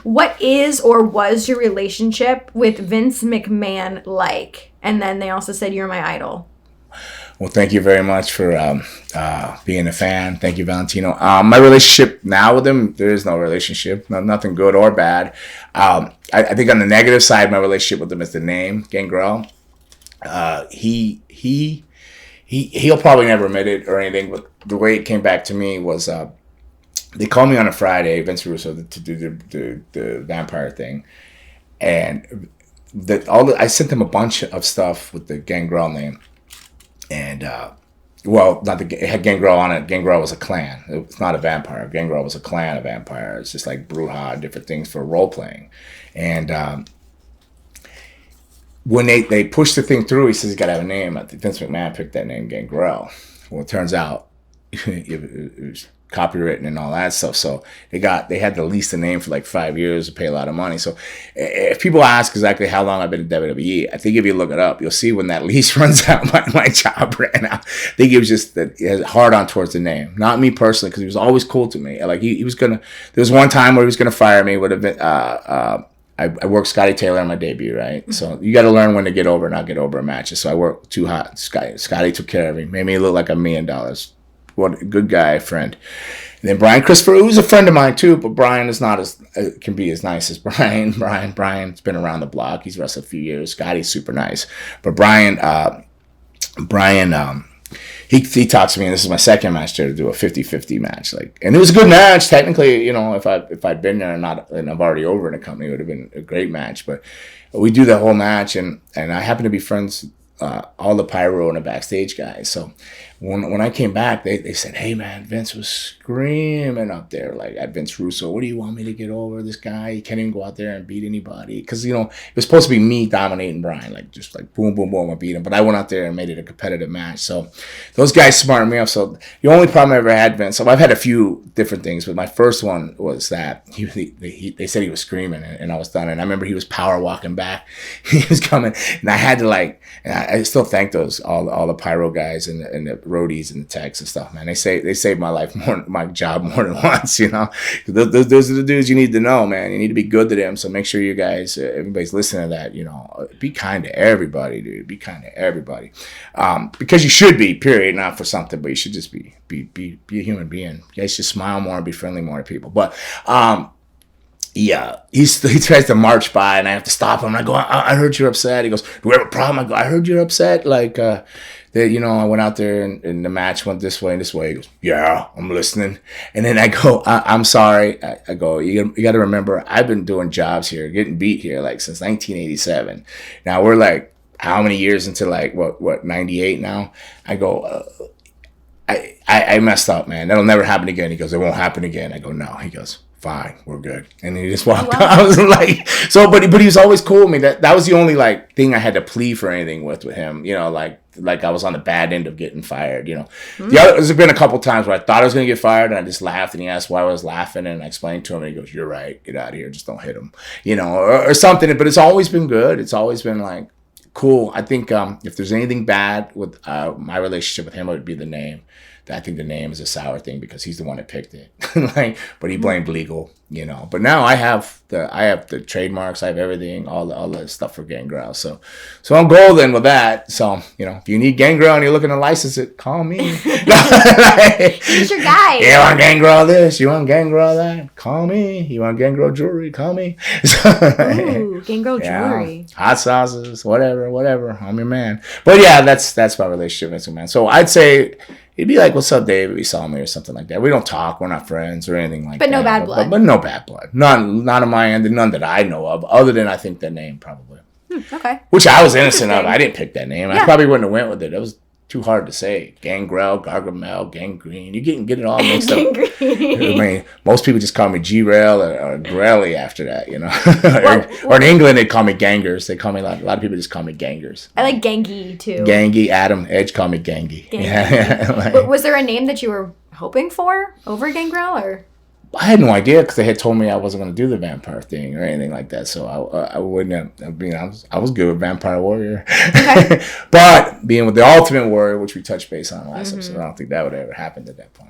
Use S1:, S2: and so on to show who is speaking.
S1: What is or was your relationship with Vince McMahon like? And then they also said you're my idol.
S2: Well, thank you very much for being a fan. Thank you, Valentino. My relationship now with him, there is no relationship, nothing good or bad. I think on the negative side, my relationship with him is the name, Gangrel. He'll probably never admit it or anything, but the way it came back to me was they called me on a Friday, Vince Russo, to do the vampire thing, and I sent them a bunch of stuff with the Gangrel name, and it had Gangrel on it. Gangrel was a clan. It's not a vampire. Gangrel was a clan of vampires, just like Bruja and different things for role playing, and. When they pushed the thing through, he says he's got to have a name. I think Vince McMahon picked that name, Gangrel. Well, it turns out it was copywritten and all that stuff. So they had to lease the name for like 5 years to pay a lot of money. So if people ask exactly how long I've been in WWE, I think if you look it up, you'll see when that lease runs out, my job ran out. I think it was just that it was hard on towards the name. Not me personally, because he was always cool to me. Like he was gonna. There was one time where he was gonna fire me. Would have been. I worked Scotty Taylor on my debut, right? Mm-hmm. So you got to learn when to get over and not get over in matches. So I worked too hot. Scotty took care of me, made me look like $1 million. What a good guy, friend. And then Brian Christopher, who's a friend of mine too, but Brian is not can be as nice as Brian. Brian's been around the block. He's wrestled a few years. Scotty's super nice, but Brian, he talks to me, and this is my second match there to do a 50-50 match. And it was a good match. Technically, if I'd been there and I'm already over in the company, it would have been a great match. But we do the whole match, and I happen to be friends all the pyro and the backstage guys. So when I came back, they said, "Hey man, Vince was screaming up there like at Vince Russo. What do you want me to get over this guy? He can't even go out there and beat anybody." Because it was supposed to be me dominating Brian, just boom, boom, boom, I beat him. But I went out there and made it a competitive match. So those guys smarted me up. So the only problem I ever had, Vince. So I've had a few different things, but my first one was that they said he was screaming, and I was done. And I remember he was power walking back. He was coming, and I had to and I still thank those all the pyro guys and the roadies and the techs and stuff, man. They saved my life my job more than once, Those are the dudes you need to know, man. You need to be good to them. So make sure you guys, everybody's listening to that, be kind to everybody, dude. Be kind to everybody. Because you should be, period, not for something, but you should just be a human being. You guys should smile more and be friendly more to people. But, yeah, he tries to march by, and I have to stop him. I go, I heard you're upset. He goes, do we have a problem? I go, I heard you're upset. I went out there and the match went this way and this way. He goes, yeah, I'm listening. And then I go, I'm sorry. I go, you got to remember, I've been doing jobs here, getting beat here since 1987. Now we're how many years into what 98 now? I go, I messed up, man. That'll never happen again. He goes, it won't happen again. I go, no. He goes, fine, we're good. And he just walked out. I was but he was always cool with me. That was the only thing I had to plead for anything with him. I was on the bad end of getting fired. There's been a couple times where I thought I was going to get fired, and I just laughed, and he asked why I was laughing, and I explained to him, and he goes, "You're right. Get out of here. Just don't hit him." Or something. But it's always been good. It's always been cool. I think if there's anything bad with my relationship with him, it would be the name. I think the name is a sour thing because he's the one that picked it. But he blamed legal, But now I have the trademarks, I have everything, all the stuff for Gangrel. So I'm golden with that. So if you need Gangrel and you're looking to license it, call me.
S1: He's your guy.
S2: You want Gangrel this? You want Gangrel that? Call me. You want Gangrel jewelry? Call me.
S1: Ooh, Gangrel jewelry.
S2: Hot sauces, whatever. I'm your man. But yeah, that's my relationship with him, man. So I'd say. He'd be like, "What's up, Dave?" If he saw me or something like that. We don't talk. We're not friends or anything like that.
S1: But no bad blood.
S2: But no bad blood. None on my end, and none that I know of, other than I think the name probably.
S1: Okay.
S2: Which I was innocent of. I didn't pick that name. Yeah. I probably wouldn't have went with it. It was too hard to say. Gangrel, Gargamel, Gangrene. You get it all mixed up. I mean, most people just call me G-Rail or Grelly after that, or in England, they call me Gangers. They call me a lot of people just call me Gangers.
S1: I like Gangy, too.
S2: Gangy, Adam, Edge call me Gangy.
S1: Yeah. Was there a name that you were hoping for over Gangrel, or?
S2: I had no idea because they had told me I wasn't going to do the vampire thing or anything like that. So I wouldn't have. I was good with Vampire Warrior. Okay. But being with the Ultimate Warrior, which we touched base on last episode, I don't think that would ever happen at that point.